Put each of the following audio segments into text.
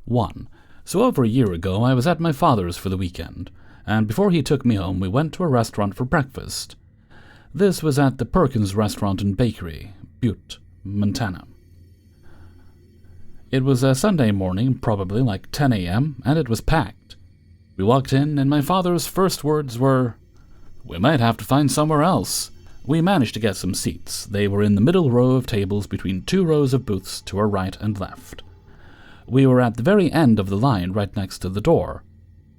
1. So over a year ago, I was at my father's for the weekend, and before he took me home, we went to a restaurant for breakfast. This was at the Perkins Restaurant and Bakery, Butte, Montana. It was a Sunday morning, probably like 10 a.m., and it was packed. We walked in, and my father's first words were, "We might have to find somewhere else." We managed to get some seats. They were in the middle row of tables between 2 rows of booths to our right and left. We were at the very end of the line right next to the door.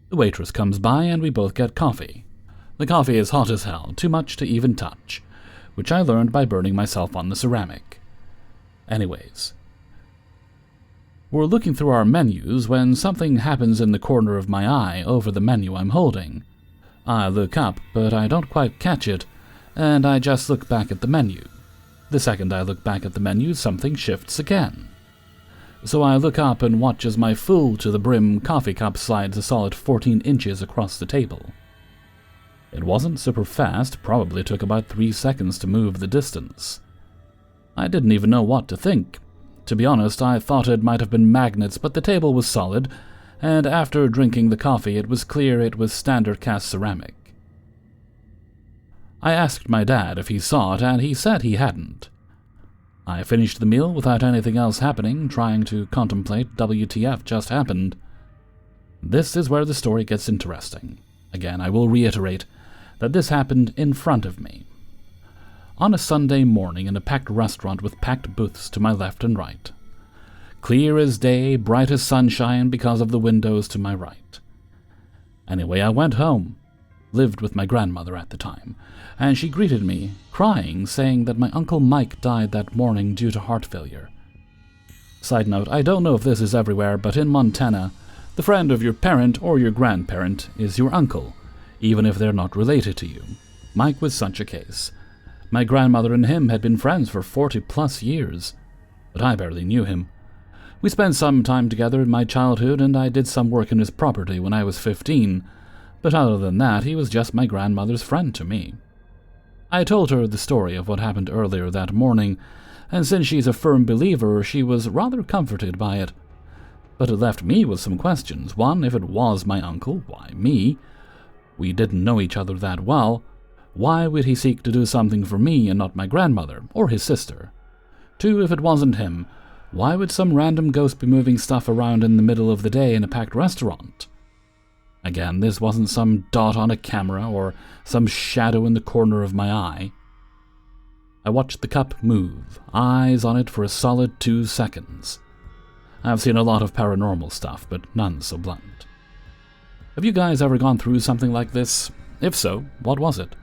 The waitress comes by and we both get coffee. The coffee is hot as hell, too much to even touch, which I learned by burning myself on the ceramic. Anyways, we're looking through our menus when something happens in the corner of my eye over the menu I'm holding. I look up, but I don't quite catch it, and I just look back at the menu. The second I look back at the menu, something shifts again. So I look up and watch as my full-to-the-brim coffee cup slides a solid 14 inches across the table. It wasn't super fast, probably took about 3 seconds to move the distance. I didn't even know what to think. To be honest, I thought it might have been magnets, but the table was solid, and after drinking the coffee it was clear it was standard cast ceramic. I asked my dad if he saw it, and he said he hadn't. I finished the meal without anything else happening, trying to contemplate WTF just happened. This is where the story gets interesting. Again, I will reiterate that this happened in front of me. On a Sunday morning in a packed restaurant with packed booths to my left and right. Clear as day, bright as sunshine because of the windows to my right. Anyway, I went home. Lived with my grandmother at the time, and she greeted me, crying, saying that my Uncle Mike died that morning due to heart failure. Side note, I don't know if this is everywhere, but in Montana, the friend of your parent or your grandparent is your uncle, even if they're not related to you. Mike was such a case. My grandmother and him had been friends for 40-plus years, but I barely knew him. We spent some time together in my childhood, and I did some work in his property when I was 15, but other than that, he was just my grandmother's friend to me. I told her the story of what happened earlier that morning, and since she's a firm believer, she was rather comforted by it. But it left me with some questions. One, if it was my uncle, why me? We didn't know each other that well. Why would he seek to do something for me and not my grandmother, or his sister? 2, if it wasn't him, why would some random ghost be moving stuff around in the middle of the day in a packed restaurant? Again, this wasn't some dot on a camera or some shadow in the corner of my eye. I watched the cup move, eyes on it for a solid 2 seconds. I've seen a lot of paranormal stuff, but none so blunt. Have you guys ever gone through something like this? If so, what was it?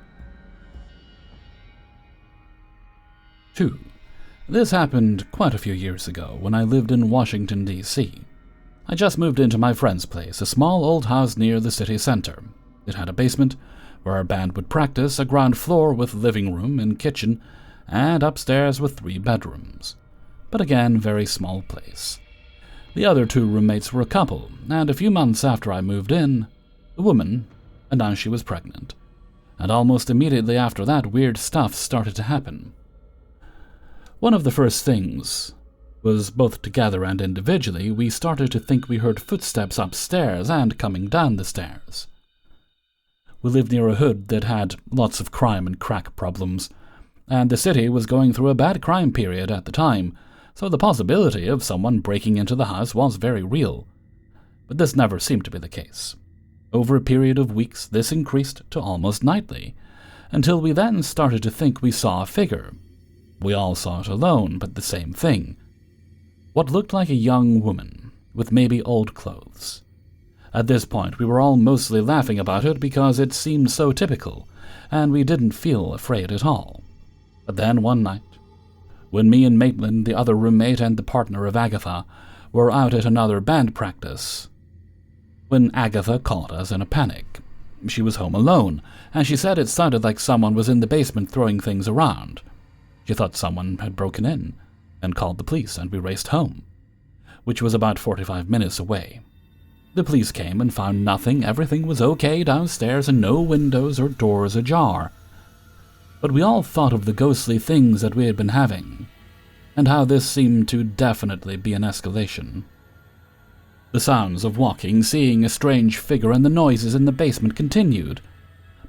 2. This happened quite a few years ago when I lived in Washington, D.C. I just moved into my friend's place, a small old house near the city center. It had a basement, where our band would practice, a ground floor with living room and kitchen, and upstairs with 3 bedrooms. But again, very small place. The other 2 roommates were a couple, and a few months after I moved in, the woman announced she was pregnant. And almost immediately after that, weird stuff started to happen. One of the first things was, both together and individually, we started to think we heard footsteps upstairs and coming down the stairs. We lived near a hood that had lots of crime and crack problems, and the city was going through a bad crime period at the time, so the possibility of someone breaking into the house was very real. But this never seemed to be the case. Over a period of weeks, this increased to almost nightly, until we then started to think we saw a figure. We all saw it alone, but the same thing. What looked like a young woman, with maybe old clothes. At this point, we were all mostly laughing about it because it seemed so typical, and we didn't feel afraid at all. But then one night, when me and Maitland, the other roommate and the partner of Agatha, were out at another band practice, when Agatha caught us in a panic. She was home alone, and she said it sounded like someone was in the basement throwing things around. She thought someone had broken in, and called the police, and we raced home, which was about 45 minutes away. The police came and found nothing, everything was okay downstairs and no windows or doors ajar. But we all thought of the ghostly things that we had been having, and how this seemed to definitely be an escalation. The sounds of walking, seeing a strange figure, and the noises in the basement continued,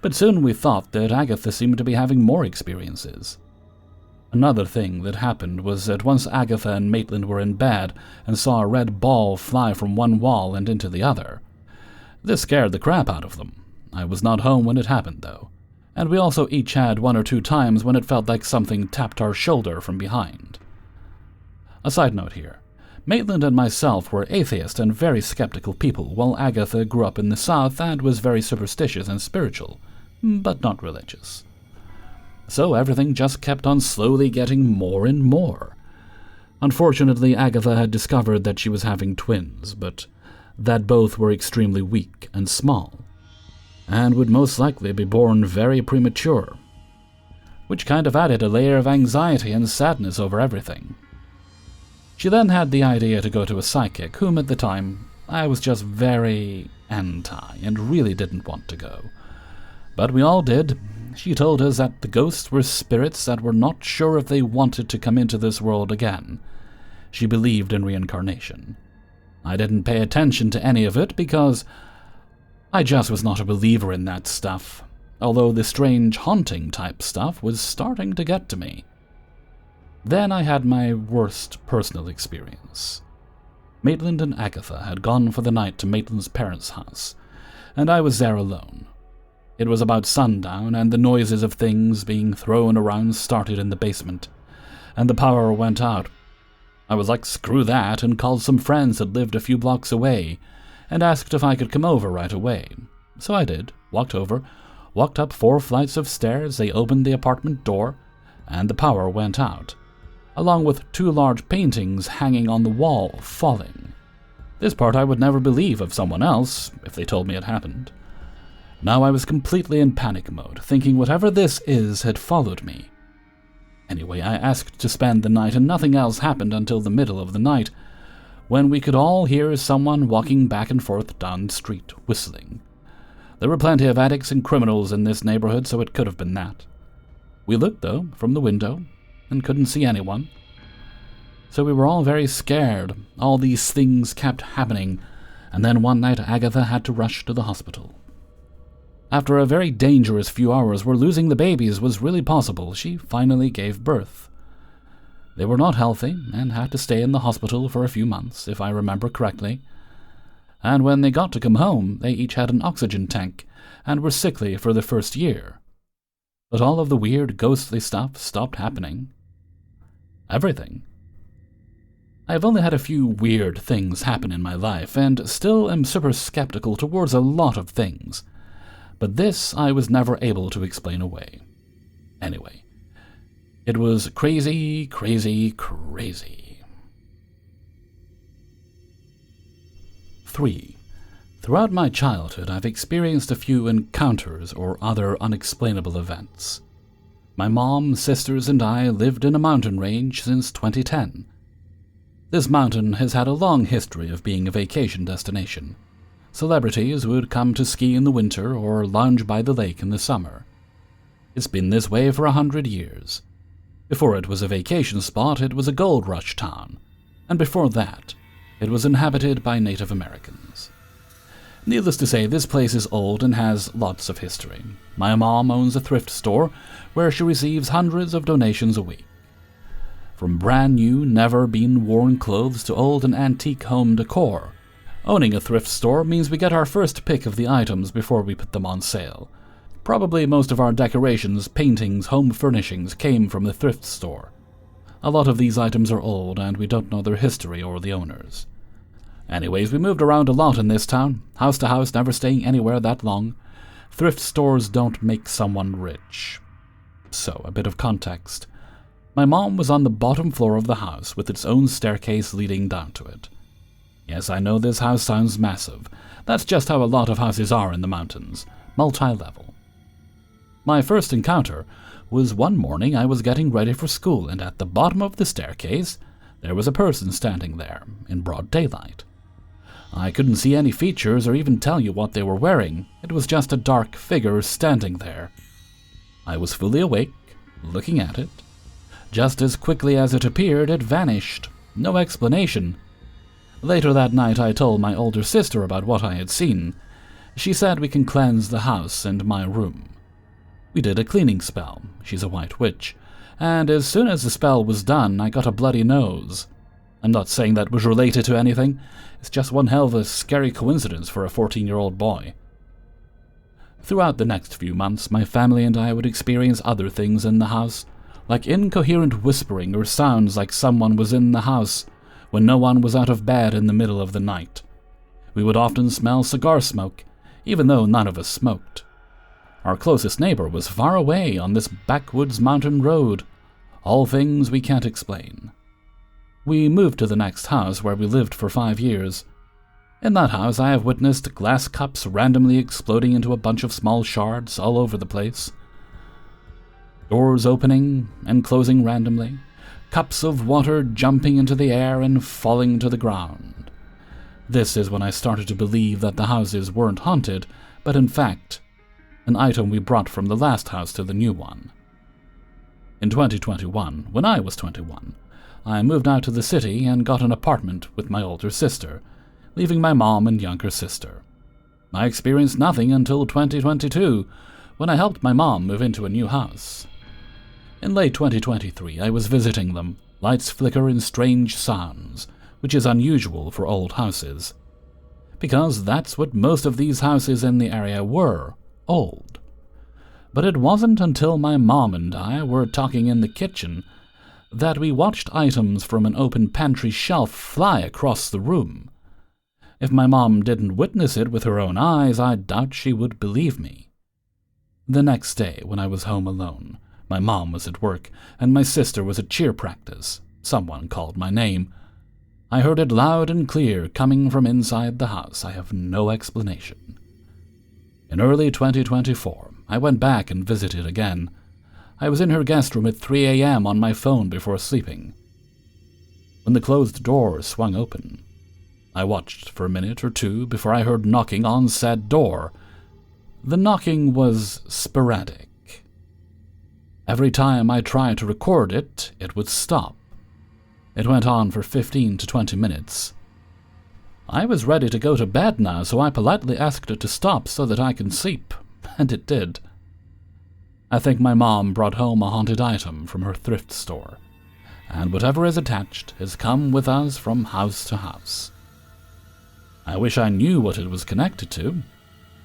but soon we thought that Agatha seemed to be having more experiences. Another thing that happened was that once Agatha and Maitland were in bed and saw a red ball fly from one wall and into the other. This scared the crap out of them. I was not home when it happened, though, and we also each had 1 or 2 times when it felt like something tapped our shoulder from behind. A side note here. Maitland and myself were atheist and very skeptical people, while Agatha grew up in the South and was very superstitious and spiritual, but not religious. So everything just kept on slowly getting more and more. Unfortunately, Agatha had discovered that she was having twins, but that both were extremely weak and small, and would most likely be born very premature, which kind of added a layer of anxiety and sadness over everything. She then had the idea to go to a psychic, whom at the time I was just very anti and really didn't want to go. But we all did. She told us that the ghosts were spirits that were not sure if they wanted to come into this world again. She believed in reincarnation. I didn't pay attention to any of it because I just was not a believer in that stuff, although the strange haunting type stuff was starting to get to me. Then I had my worst personal experience. Maitland and Agatha had gone for the night to Maitland's parents' house, and I was there alone. It was about sundown, and the noises of things being thrown around started in the basement, and the power went out. I was like, screw that, and called some friends that lived a few blocks away, and asked if I could come over right away. So I did, walked over, walked up 4 flights of stairs, they opened the apartment door, and the power went out, along with 2 large paintings hanging on the wall, falling. This part I would never believe of someone else, if they told me it happened. Now I was completely in panic mode, thinking whatever this is had followed me. Anyway, I asked to spend the night, and nothing else happened until the middle of the night, when we could all hear someone walking back and forth down the street, whistling. There were plenty of addicts and criminals in this neighborhood, so it could have been that. We looked, though, from the window, and couldn't see anyone. So we were all very scared. All these things kept happening, and then one night Agatha had to rush to the hospital. After a very dangerous few hours where losing the babies was really possible, she finally gave birth. They were not healthy and had to stay in the hospital for a few months, if I remember correctly. And when they got to come home, they each had an oxygen tank and were sickly for the first year. But all of the weird, ghostly stuff stopped happening. Everything. I have only had a few weird things happen in my life, and still am super skeptical towards a lot of things. But this I was never able to explain away. Anyway, it was crazy, crazy, crazy. 3. Throughout my childhood, I've experienced a few encounters or other unexplainable events. My mom, sisters, and I lived in a mountain range since 2010. This mountain has had a long history of being a vacation destination. Celebrities would come to ski in the winter or lounge by the lake in the summer. It's been this way for 100 years. Before it was a vacation spot, it was a gold rush town, and before that, it was inhabited by Native Americans. Needless to say, this place is old and has lots of history. My mom owns a thrift store where she receives hundreds of donations a week. From brand new, never-been-worn clothes to old and antique home decor, owning a thrift store means we get our first pick of the items before we put them on sale. Probably most of our decorations, paintings, home furnishings came from the thrift store. A lot of these items are old and we don't know their history or the owners. Anyways, we moved around a lot in this town, house to house, never staying anywhere that long. Thrift stores don't make someone rich. So, a bit of context. My mom was on the bottom floor of the house with its own staircase leading down to it. Yes, I know this house sounds massive. That's just how a lot of houses are in the mountains, multi-level. My first encounter was one morning I was getting ready for school, and at the bottom of the staircase there was a person standing there, in broad daylight. I couldn't see any features or even tell you what they were wearing. It was just a dark figure standing there. I was fully awake, looking at it. Just as quickly as it appeared, it vanished. No explanation. Later that night I told my older sister about what I had seen. She said we can cleanse the house and my room. We did a cleaning spell, she's a white witch, and as soon as the spell was done I got a bloody nose. I'm not saying that was related to anything, it's just one hell of a scary coincidence for a 14-year-old boy. Throughout the next few months, my family and I would experience other things in the house, like incoherent whispering or sounds like someone was in the house when no one was out of bed in the middle of the night. We would often smell cigar smoke, even though none of us smoked. Our closest neighbor was far away on this backwoods mountain road, all things we can't explain. We moved to the next house where we lived for 5 years. In that house I have witnessed glass cups randomly exploding into a bunch of small shards all over the place. Doors opening and closing randomly, cups of water jumping into the air and falling to the ground. This is when I started to believe that the houses weren't haunted, but in fact, an item we brought from the last house to the new one. In 2021, when I was 21, I moved out to the city and got an apartment with my older sister, leaving my mom and younger sister. I experienced nothing until 2022, when I helped my mom move into a new house. In late 2023, I was visiting them, lights flicker and strange sounds, which is unusual for old houses. Because that's what most of these houses in the area were, old. But it wasn't until my mom and I were talking in the kitchen that we watched items from an open pantry shelf fly across the room. If my mom didn't witness it with her own eyes, I doubt she would believe me. The next day, when I was home alone, my mom was at work, and my sister was at cheer practice. Someone called my name. I heard it loud and clear coming from inside the house. I have no explanation. In early 2024, I went back and visited again. I was in her guest room at 3 a.m. on my phone before sleeping. When the closed door swung open, I watched for a minute or two before I heard knocking on said door. The knocking was sporadic. Every time I tried to record it, it would stop. It went on for 15 to 20 minutes. I was ready to go to bed now, so I politely asked it to stop so that I can sleep, and it did. I think my mom brought home a haunted item from her thrift store, and whatever is attached has come with us from house to house. I wish I knew what it was connected to,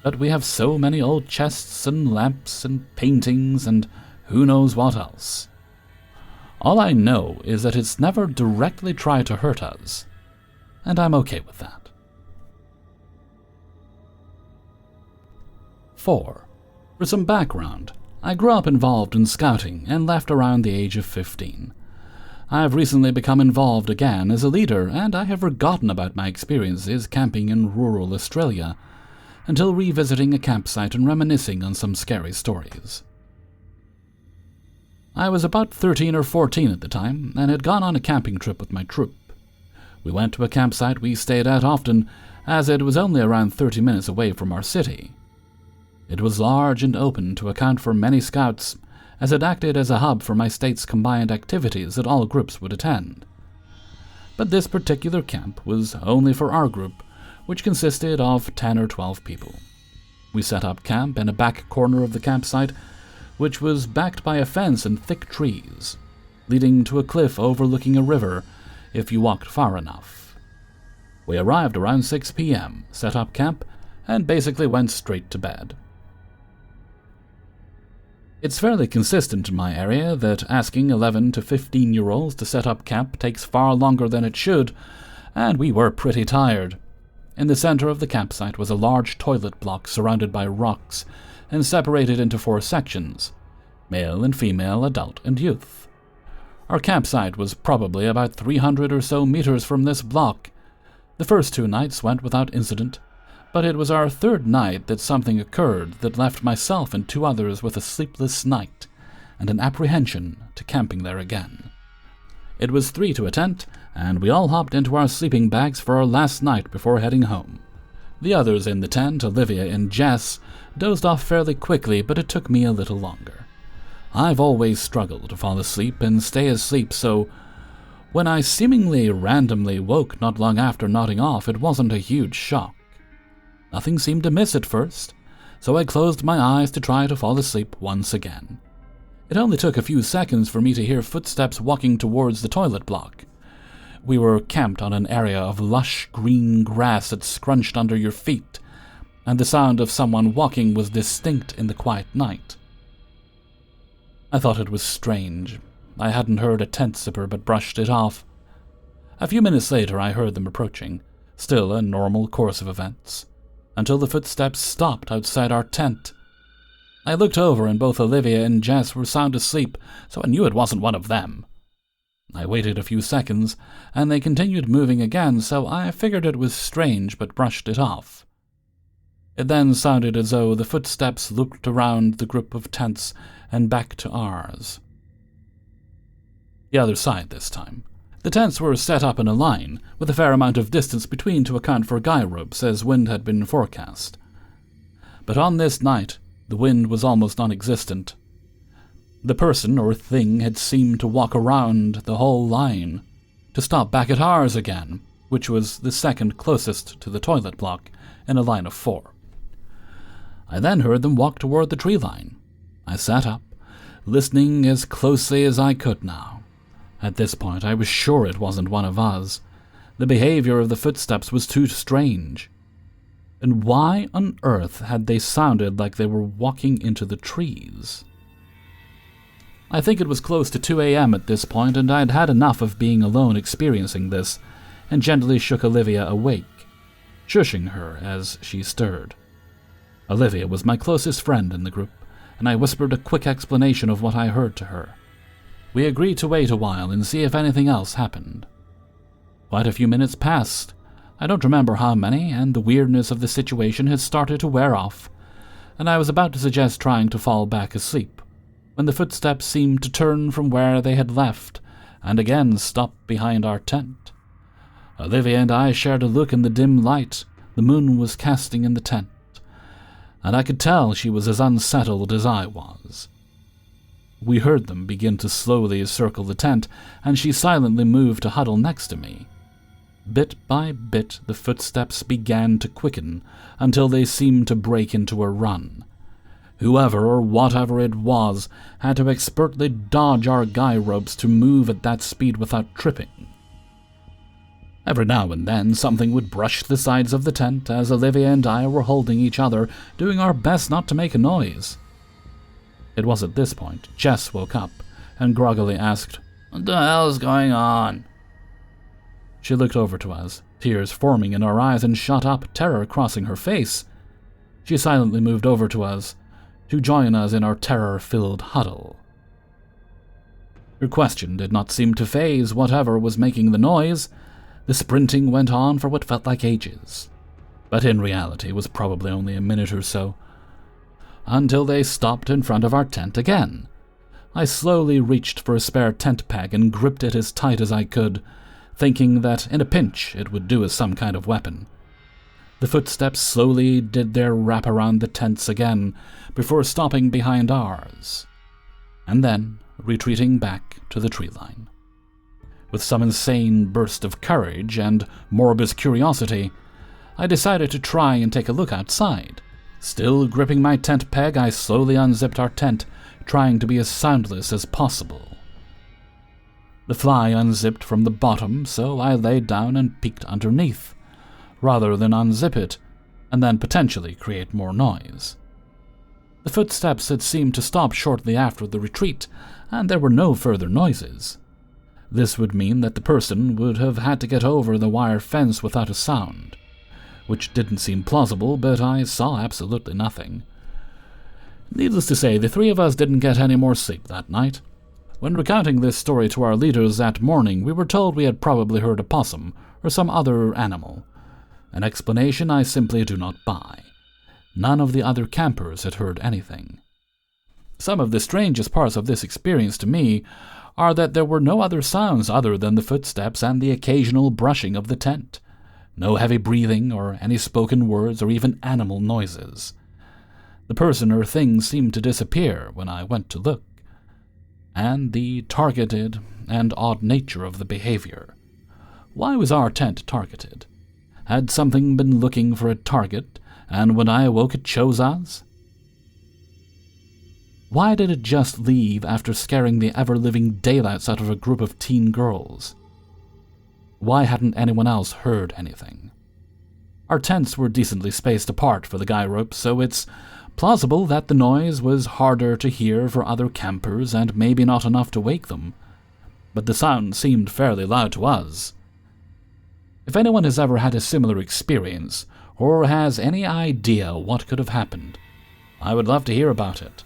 but we have so many old chests and lamps and paintings and who knows what else. All I know is that it's never directly tried to hurt us, and I'm okay with that. 4. For some background, I grew up involved in scouting and left around the age of 15. I have recently become involved again as a leader, and I have forgotten about my experiences camping in rural Australia until revisiting a campsite and reminiscing on some scary stories. I was about 13 or 14 at the time and had gone on a camping trip with my troop. We went to a campsite we stayed at often, as it was only around 30 minutes away from our city. It was large and open to account for many scouts, as it acted as a hub for my state's combined activities that all groups would attend. But this particular camp was only for our group, which consisted of 10 or 12 people. We set up camp in a back corner of the campsite, which was backed by a fence and thick trees, leading to a cliff overlooking a river if you walked far enough. We arrived around 6 p.m., set up camp, and basically went straight to bed. It's fairly consistent in my area that asking 11 to 15-year-olds to set up camp takes far longer than it should, and we were pretty tired. In the center of the campsite was a large toilet block surrounded by rocks and separated into 4 sections: male and female, adult and youth. Our campsite was probably about 300 or so meters from this block. The first 2 nights went without incident, but it was our 3rd night that something occurred that left myself and 2 others with a sleepless night and an apprehension to camping there again. It was 3 to a tent, and we all hopped into our sleeping bags for our last night before heading home. The others in the tent, Olivia and Jess, dozed off fairly quickly, but it took me a little longer. I've always struggled to fall asleep and stay asleep, so When I seemingly randomly woke not long after nodding off, it wasn't a huge shock. Nothing seemed amiss at first, so I closed my eyes to try to fall asleep once again. It only took a few seconds for me to hear footsteps walking towards the toilet block. We were camped on an area of lush green grass that scrunched under your feet, and the sound of someone walking was distinct in the quiet night. I thought it was strange. I hadn't heard a tent zipper but brushed it off. A few minutes later I heard them approaching, still a normal course of events, until the footsteps stopped outside our tent. I looked over and both Olivia and Jess were sound asleep, so I knew it wasn't one of them. I waited a few seconds, and they continued moving again, so I figured it was strange but brushed it off. It then sounded as though the footsteps looped around the group of tents and back to ours. The other side this time. The tents were set up in a line, with a fair amount of distance between to account for guy ropes as wind had been forecast. But on this night, the wind was almost non-existent. The person or thing had seemed to walk around the whole line, to stop back at ours again, which was the second closest to the toilet block in a line of 4. I then heard them walk toward the tree line. I sat up, listening as closely as I could now. At this point, I was sure it wasn't one of us. The behavior of the footsteps was too strange. And why on earth had they sounded like they were walking into the trees? I think it was close to 2 a.m. at this point, and I'd had enough of being alone experiencing this, and gently shook Olivia awake, shushing her as she stirred. Olivia was my closest friend in the group, and I whispered a quick explanation of what I heard to her. We agreed to wait a while and see if anything else happened. Quite a few minutes passed. I don't remember how many, and the weirdness of the situation had started to wear off, and I was about to suggest trying to fall back asleep, when the footsteps seemed to turn from where they had left, and again stop behind our tent. Olivia and I shared a look in the dim light the moon was casting in the tent, and I could tell she was as unsettled as I was. We heard them begin to slowly circle the tent, and she silently moved to huddle next to me. Bit by bit, the footsteps began to quicken until they seemed to break into a run. Whoever or whatever it was had to expertly dodge our guy ropes to move at that speed without tripping. Every now and then, something would brush the sides of the tent as Olivia and I were holding each other, doing our best not to make a noise. It was at this point Jess woke up and groggily asked, "What the hell's going on?" She looked over to us, tears forming in her eyes, and shut up, terror crossing her face. She silently moved over to us, to join us in our terror-filled huddle. Her question did not seem to faze whatever was making the noise. The sprinting went on for what felt like ages, but in reality was probably only a minute or so, until they stopped in front of our tent again. I slowly reached for a spare tent peg and gripped it as tight as I could, thinking that in a pinch it would do as some kind of weapon. The footsteps slowly did their wrap around the tents again, before stopping behind ours, and then retreating back to the tree line. With some insane burst of courage and morbid curiosity, I decided to try and take a look outside. Still gripping my tent peg, I slowly unzipped our tent, trying to be as soundless as possible. The fly unzipped from the bottom, so I laid down and peeked underneath, rather than unzip it, and then potentially create more noise. The footsteps had seemed to stop shortly after the retreat, and there were no further noises. This would mean that the person would have had to get over the wire fence without a sound, which didn't seem plausible, but I saw absolutely nothing. Needless to say, the three of us didn't get any more sleep that night. When recounting this story to our leaders that morning, we were told we had probably heard a possum or some other animal, an explanation I simply do not buy. None of the other campers had heard anything. Some of the strangest parts of this experience to me are that there were no other sounds other than the footsteps and the occasional brushing of the tent. No heavy breathing or any spoken words or even animal noises. The person or thing seemed to disappear when I went to look. and the targeted and odd nature of the behavior. Why was our tent targeted? Had something been looking for a target, and when I awoke it chose us? Why did it just leave after scaring the ever-living daylights out of a group of teen girls? Why hadn't anyone else heard anything? Our tents were decently spaced apart for the guy ropes, so it's plausible that the noise was harder to hear for other campers and maybe not enough to wake them, but the sound seemed fairly loud to us. If anyone has ever had a similar experience, or has any idea what could have happened, I would love to hear about it.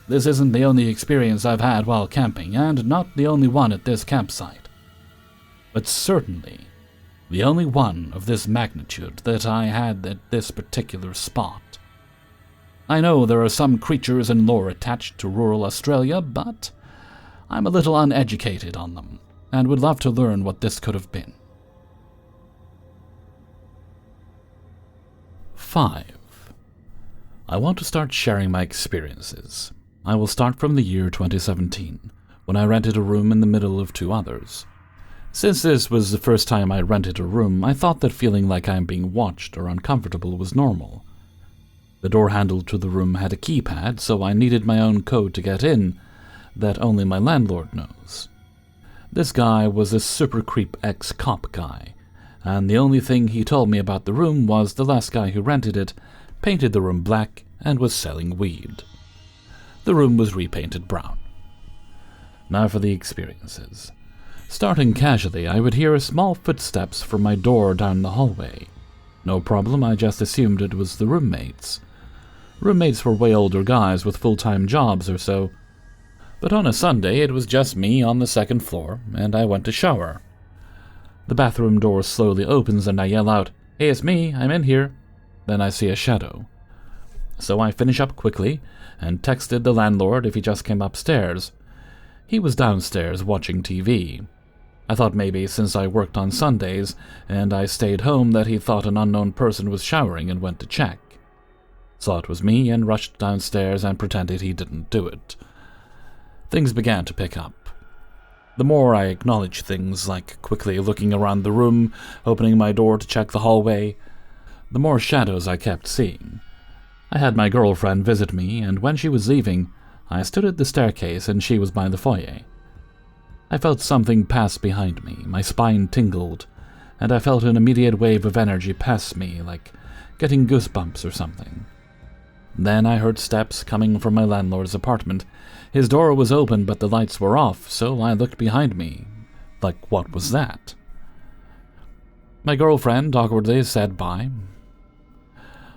This isn't the only experience I've had while camping, and not the only one at this campsite, but certainly the only one of this magnitude that I had at this particular spot. I know there are some creatures and lore attached to rural Australia, but I'm a little uneducated on them, and would love to learn what this could have been. 5. I want to start sharing my experiences. I will start from the year 2017, when I rented a room in the middle of 2 others. Since this was the first time I rented a room, I thought that feeling like I'm being watched or uncomfortable was normal. The door handle to the room had a keypad, so I needed my own code to get in, that only my landlord knows. This guy was a super creep ex-cop guy, and the only thing he told me about the room was the last guy who rented it painted the room black and was selling weed. The room was repainted brown. Now for the experiences. Starting casually, I would hear small footsteps from my door down the hallway. No problem, I just assumed it was the roommates. Roommates were way older guys with full-time jobs or so. But on a Sunday, it was just me on the 2nd floor, and I went to shower. The bathroom door slowly opens and I yell out, "Hey, it's me, I'm in here." Then I see a shadow. So I finish up quickly and texted the landlord if he just came upstairs. He was downstairs watching TV. I thought maybe since I worked on Sundays and I stayed home that he thought an unknown person was showering and went to check. Saw it was me and rushed downstairs and pretended he didn't do it. Things began to pick up. The more I acknowledged things, like quickly looking around the room, opening my door to check the hallway, the more shadows I kept seeing. I had my girlfriend visit me, and when she was leaving, I stood at the staircase and she was by the foyer. I felt something pass behind me, my spine tingled, and I felt an immediate wave of energy pass me, like getting goosebumps or something. Then I heard steps coming from my landlord's apartment. His door was open but the lights were off, so I looked behind me. Like, what was that? My girlfriend awkwardly said bye.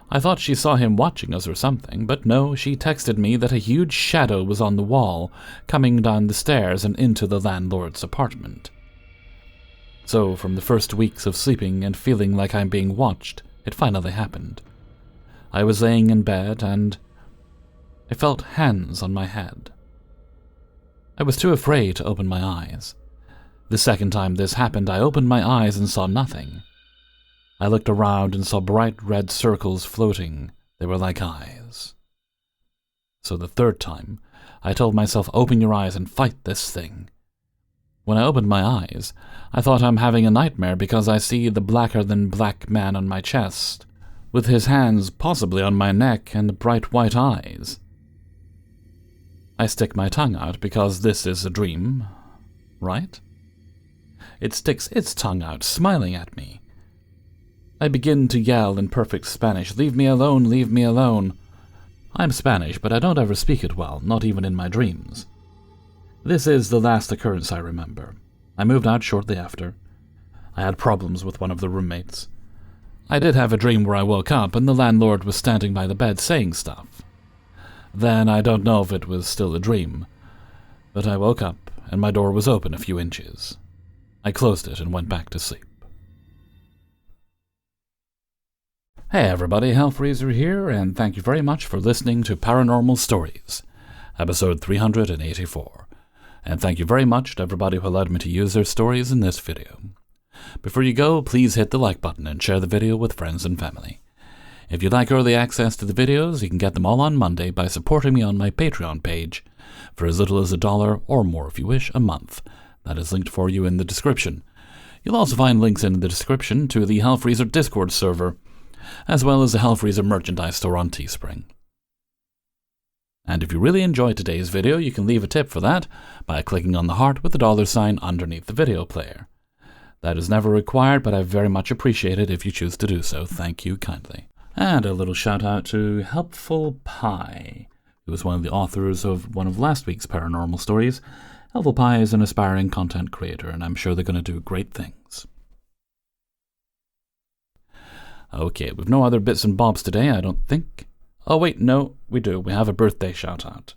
I thought she saw him watching us or something, but no, she texted me that a huge shadow was on the wall, coming down the stairs and into the landlord's apartment. So, from the first weeks of sleeping and feeling like I'm being watched, it finally happened. I was laying in bed and I felt hands on my head. I was too afraid to open my eyes. The second time this happened, I opened my eyes and saw nothing. I looked around and saw bright red circles floating. They were like eyes. So the third time, I told myself, open your eyes and fight this thing. When I opened my eyes, I thought I'm having a nightmare because I see the blacker-than-black man on my chest, with his hands possibly on my neck and bright white eyes. I stick my tongue out because this is a dream, right? It sticks its tongue out, smiling at me. I begin to yell in perfect Spanish, "Leave me alone, leave me alone." I'm Spanish, but I don't ever speak it well, not even in my dreams. This is the last occurrence I remember. I moved out shortly after. I had problems with one of the roommates. I did have a dream where I woke up and the landlord was standing by the bed saying stuff. Then I don't know if it was still a dream, but I woke up and my door was open a few inches. I closed it and went back to sleep. Hey everybody, Hellfreezer here, and thank you very much for listening to Paranormal Stories, episode 384. And thank you very much to everybody who allowed me to use their stories in this video. Before you go, please hit the like button and share the video with friends and family. If you'd like early access to the videos, you can get them all on Monday by supporting me on my Patreon page for as little as $1 or more if you wish a month. That is linked for you in the description. You'll also find links in the description to the Hellfreezer Discord server, as well as the Hellfreezer merchandise store on Teespring. And if you really enjoyed today's video, you can leave a tip for that by clicking on the heart with the $sign underneath the video player. That is never required, but I very much appreciate it if you choose to do so. Thank you kindly. And a little shout out to Helpful Pie, who was one of the authors of one of last week's paranormal stories. Helpful Pie is an aspiring content creator, and I'm sure they're going to do great things. Okay, we've no other bits and bobs today, I don't think. Oh wait, no, we do. We have a birthday shout out.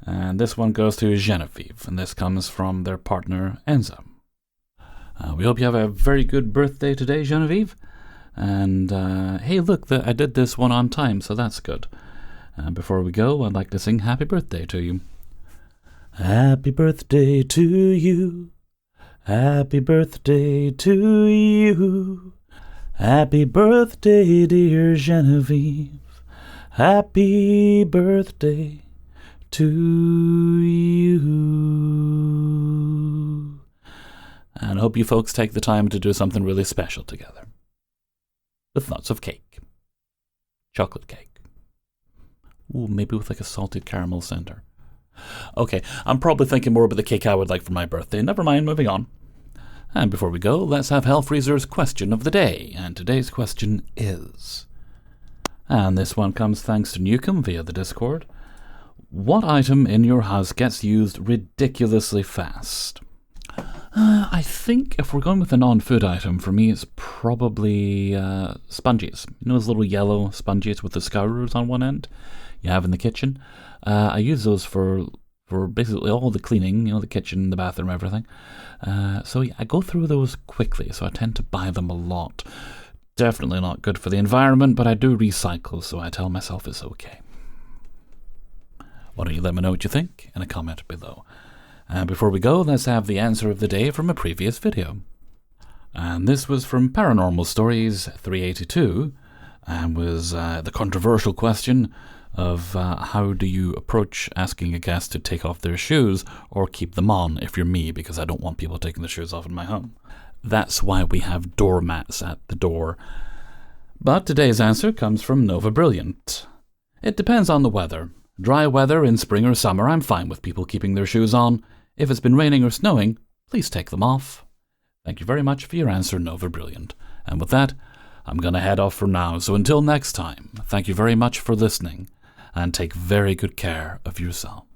And this one goes to Genevieve, and this comes from their partner, Enza. We hope you have a very good birthday today, Genevieve. And hey, look, I did this one on time, so that's good. Before we go, I'd like to sing happy birthday to you. Happy birthday to you. Happy birthday to you. Happy birthday, dear Genevieve. Happy birthday to you. And I hope you folks take the time to do something really special together. With lots of cake. Chocolate cake. Ooh, maybe with like a salted caramel center. Okay, I'm probably thinking more about the cake I would like for my birthday. Never mind, moving on. And before we go, let's have Hellfreezer's question of the day. And today's question is... And this one comes thanks to Newcomb via the Discord. What item in your house gets used ridiculously fast? I think if we're going with a non-food item, for me it's probably sponges. You know those little yellow sponges with the scourers on one end you have in the kitchen? I use those for basically all the cleaning, you know, the kitchen, the bathroom, everything. So yeah, I go through those quickly, so I tend to buy them a lot. Definitely not good for the environment, but I do recycle, so I tell myself it's okay. Why don't you let me know what you think in a comment below. And before we go, let's have the answer of the day from a previous video. And this was from Paranormal Stories 382, and was the controversial question of how do you approach asking a guest to take off their shoes or keep them on if you're me, because I don't want people taking the shoes off in my home. That's why we have doormats at the door. But today's answer comes from Nova Brilliant. It depends on the weather. Dry weather in spring or summer, I'm fine with people keeping their shoes on. If it's been raining or snowing, please take them off. Thank you very much for your answer, Nova Brilliant. And with that, I'm going to head off for now. So until next time, thank you very much for listening, and take very good care of yourself.